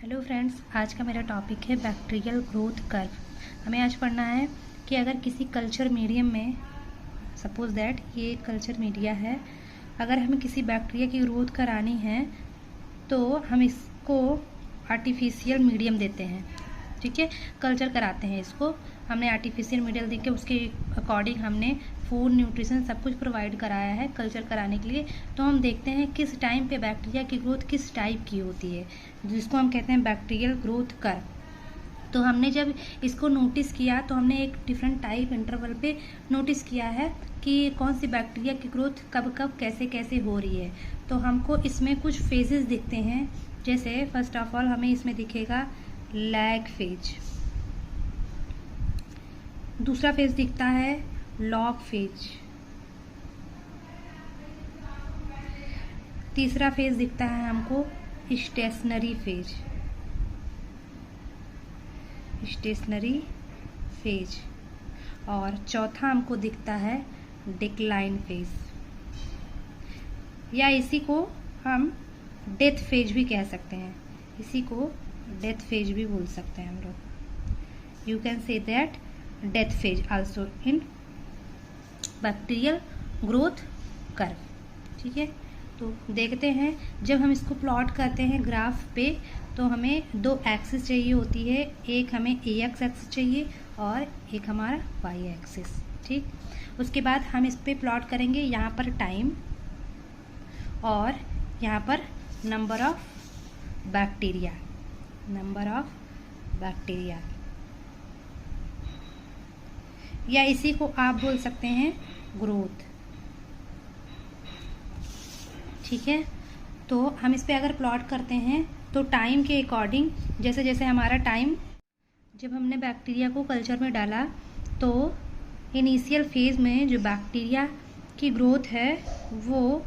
Hello friends, आज का मेरा टॉपिक है बैक्टीरियल ग्रोथ कर्व। हमें आज पढ़ना है कि अगर किसी कल्चर मीडियम में, सपोज दैट ये कल्चर मीडिया है, अगर हमें किसी बैक्टीरिया की ग्रोथ करानी है तो हम इसको आर्टिफिशियल मीडियम देते हैं। ठीक है, कल्चर कराते हैं इसको, हमने आर्टिफिशियल मीडियम दे के उसके अकॉर्डिंग हमने फूड न्यूट्रिशन सब कुछ प्रोवाइड कराया है कल्चर कराने के लिए। तो हम देखते हैं किस टाइम पे बैक्टीरिया की ग्रोथ किस टाइप की होती है, जिसको हम कहते हैं बैक्टीरियल ग्रोथ कर्व। तो हमने जब इसको नोटिस किया तो हमने एक डिफरेंट टाइप इंटरवल पे नोटिस किया है कि कौन सी बैक्टीरिया की ग्रोथ कब कब कैसे कैसे हो रही है। तो हमको इसमें कुछ फेजेस दिखते हैं। जैसे फर्स्ट ऑफ ऑल हमें इसमें दिखेगा लैग फेज, दूसरा फेज दिखता है लॉग फेज, तीसरा फेज दिखता है हमको स्टेशनरी फेज, और चौथा हमको दिखता है डिक्लाइन फेज, या इसी को हम डेथ फेज भी कह सकते हैं। इसी को डेथ फेज भी बोल सकते हैं हम लोग। You can say that death phase also in bacterial growth curve. ठीक है, तो देखते हैं जब हम इसको प्लॉट करते हैं ग्राफ पे तो हमें दो एक्सिस चाहिए होती है, एक हमें एक्स एक्सिस चाहिए और एक हमारा वाई एक्सिस। ठीक, उसके बाद हम इस पे प्लॉट करेंगे यहाँ पर टाइम और यहाँ पर नंबर ऑफ बैक्टीरिया, या इसी को आप बोल सकते हैं ग्रोथ। ठीक है, तो हम इस पे अगर प्लॉट करते हैं तो टाइम के अकॉर्डिंग जैसे जैसे हमारा टाइम, जब हमने बैक्टीरिया को कल्चर में डाला तो इनिशियल फेज में जो बैक्टीरिया की ग्रोथ है वो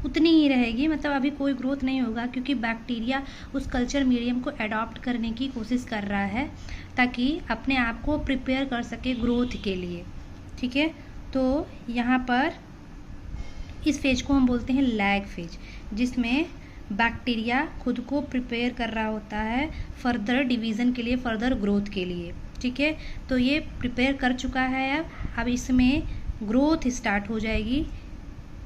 उतनी ही रहेगी, मतलब अभी कोई ग्रोथ नहीं होगा क्योंकि बैक्टीरिया उस कल्चर मीडियम को अडॉप्ट करने की कोशिश कर रहा है ताकि अपने आप को प्रिपेयर कर सके ग्रोथ के लिए। ठीक है, तो यहाँ पर इस फेज को हम बोलते हैं लैग फेज, जिसमें बैक्टीरिया खुद को प्रिपेयर कर रहा होता है फर्दर डिवीज़न के लिए, फर्दर ग्रोथ के लिए। ठीक है, तो ये प्रिपेयर कर चुका है, अब इसमें ग्रोथ स्टार्ट हो जाएगी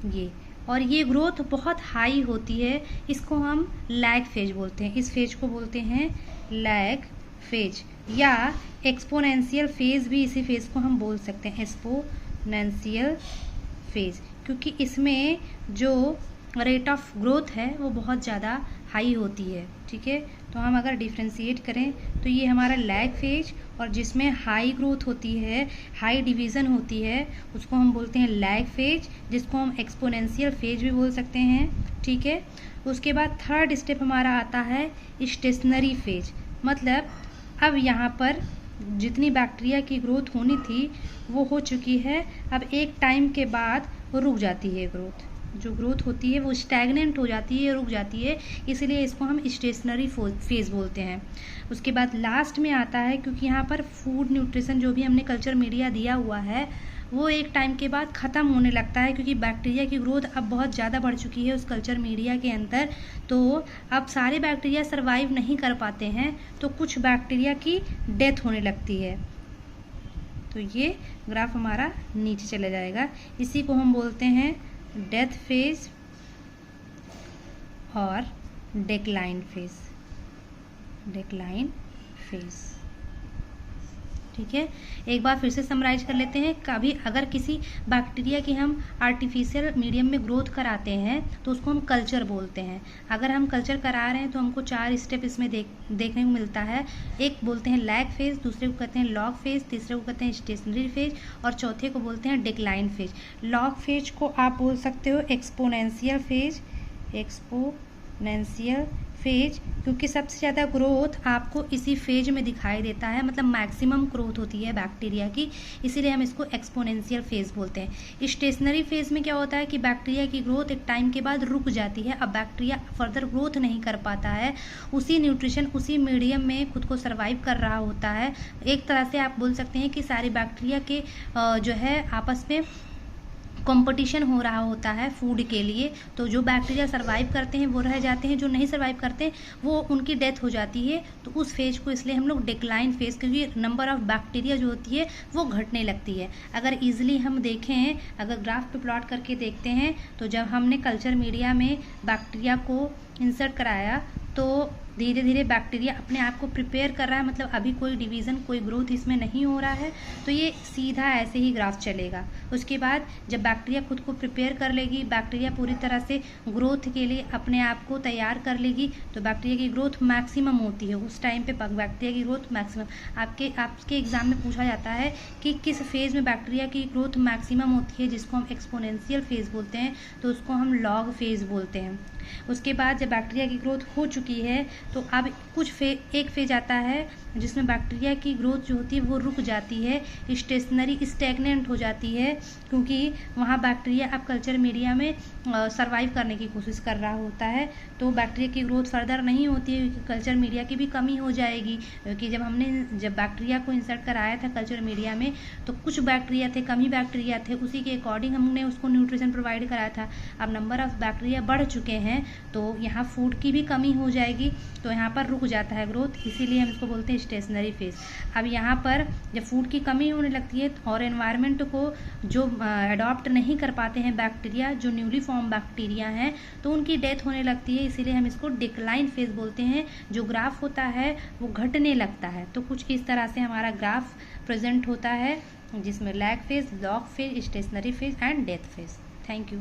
ये, और ये ग्रोथ बहुत हाई होती है, इसको हम लैग फेज बोलते हैं। इस फेज को बोलते हैं लैग फेज, या एक्सपोनेंशियल फेज भी इसी फेज को हम बोल सकते हैं, एक्सपोनेंशियल फेज, क्योंकि इसमें जो रेट ऑफ ग्रोथ है वो बहुत ज़्यादा हाई होती है। ठीक है, तो हम अगर डिफ्रेंशिएट करें तो ये हमारा लैग फेज, और जिसमें हाई ग्रोथ होती है, हाई डिवीज़न होती है, उसको हम बोलते हैं लैग फेज, जिसको हम एक्सपोनेंशियल फेज भी बोल सकते हैं। ठीक है, उसके बाद थर्ड स्टेप हमारा आता है स्टेशनरी फेज, मतलब अब यहाँ पर जितनी बैक्टीरिया की ग्रोथ होनी थी वो हो चुकी है, अब एक टाइम के बाद वो रुक जाती है ग्रोथ, जो ग्रोथ होती है वो स्टैग्नेंट हो जाती है, रुक जाती है, इसलिए इसको हम स्टेशनरी फेज बोलते हैं। उसके बाद लास्ट में आता है, क्योंकि यहाँ पर फूड न्यूट्रिशन जो भी हमने कल्चर मीडिया दिया हुआ है वो एक टाइम के बाद ख़त्म होने लगता है, क्योंकि बैक्टीरिया की ग्रोथ अब बहुत ज़्यादा बढ़ चुकी है उस कल्चर मीडिया के अंदर, तो अब सारे बैक्टीरिया सर्वाइव नहीं कर पाते हैं, तो कुछ बैक्टीरिया की डेथ होने लगती है। तो ये ग्राफ हमारा नीचे चला जाएगा, इसी को हम बोलते हैं डेथ फेज और डिक्लाइन फेज। ठीक है, एक बार फिर से समराइज कर लेते हैं। कभी अगर किसी बैक्टीरिया की हम आर्टिफिशियल मीडियम में ग्रोथ कराते हैं तो उसको हम कल्चर बोलते हैं। अगर हम कल्चर करा रहे हैं तो हमको 4 स्टेप इसमें देखने को मिलता है। एक बोलते हैं लैग फेज, दूसरे को कहते हैं लॉग फेज, तीसरे को कहते हैं स्टेशनरी फेज, और चौथे को बोलते हैं डिक्लाइन फेज। लॉग फेज को आप बोल सकते हो एक्सपोनेंशियल फेज, क्योंकि सबसे ज़्यादा ग्रोथ आपको इसी फेज में दिखाई देता है, मतलब मैक्सिमम ग्रोथ होती है बैक्टीरिया की, इसीलिए हम इसको एक्सपोनेंशियल फेज बोलते हैं। स्टेशनरी फेज में क्या होता है कि बैक्टीरिया की ग्रोथ एक टाइम के बाद रुक जाती है, अब बैक्टीरिया फर्दर ग्रोथ नहीं कर पाता है, उसी न्यूट्रिशन उसी मीडियम में खुद को सर्वाइव कर रहा होता है। एक तरह से आप बोल सकते हैं कि सारी बैक्टीरिया के जो है आपस में कंपटीशन हो रहा होता है फूड के लिए, तो जो बैक्टीरिया सर्वाइव करते हैं वो रह जाते हैं, जो नहीं सर्वाइव करते वो उनकी डेथ हो जाती है। तो उस फेज को इसलिए हम लोग डिक्लाइन फेज, क्योंकि नंबर ऑफ बैक्टीरिया जो होती है वो घटने लगती है। अगर ईजिली हम देखें, अगर ग्राफ पे प्लॉट करके देखते हैं, तो जब हमने कल्चर मीडिया में बैक्टीरिया को इंसर्ट कराया तो धीरे धीरे बैक्टीरिया अपने आप को प्रिपेयर कर रहा है, मतलब अभी कोई डिवीज़न, कोई ग्रोथ इसमें नहीं हो रहा है, तो ये सीधा ऐसे ही ग्राफ चलेगा। उसके बाद जब बैक्टीरिया खुद को प्रिपेयर कर लेगी, बैक्टीरिया पूरी तरह से ग्रोथ के लिए अपने आप को तैयार कर लेगी, तो बैक्टीरिया की ग्रोथ मैक्सिमम होती है उस टाइम पे, बैक्टीरिया की ग्रोथ मैक्सिमम। आपके एग्जाम में पूछा जाता है कि किस फेज़ में बैक्टीरिया की ग्रोथ मैक्सिमम होती है, जिसको हम एक्सपोनेंशियल फेज़ बोलते हैं, तो उसको हम लॉग फेज़ बोलते हैं। उसके बाद जब बैक्टीरिया की ग्रोथ हो चुकी है तो अब एक फेज आता है जिसमें बैक्टीरिया की ग्रोथ जो होती है वो रुक जाती है, स्टेशनरी स्टैग्नेंट हो जाती है, क्योंकि वहाँ बैक्टीरिया अब कल्चर मीडिया में सर्वाइव करने की कोशिश कर रहा होता है, तो बैक्टीरिया की ग्रोथ फर्दर नहीं होती है, क्योंकि कल्चर मीडिया की भी कमी हो जाएगी। क्योंकि जब बैक्टीरिया को इंसर्ट कराया था कल्चर मीडिया में, तो कुछ बैक्टीरिया थे, कमी बैक्टीरिया थे, उसी के अकॉर्डिंग हमने उसको न्यूट्रिशन प्रोवाइड कराया था। अब नंबर ऑफ बैक्टीरिया बढ़ चुके हैं तो यहाँ फूड की भी कमी हो जाएगी, तो यहाँ पर रुक जाता है ग्रोथ, इसीलिए हम इसको बोलते हैं स्टेशनरी फेज। अब यहाँ पर जब फूड की कमी होने लगती है और एनवायरनमेंट को जो अडॉप्ट नहीं कर पाते हैं बैक्टीरिया, जो न्यूली फॉर्म बैक्टीरिया हैं, तो उनकी डेथ होने लगती है, इसीलिए हम इसको डिक्लाइन फेज बोलते हैं। जो ग्राफ होता है वो घटने लगता है। तो कुछ इस तरह से हमारा ग्राफ प्रेजेंट होता है, जिसमें lag phase, log phase, stationary phase and death phase. Thank you.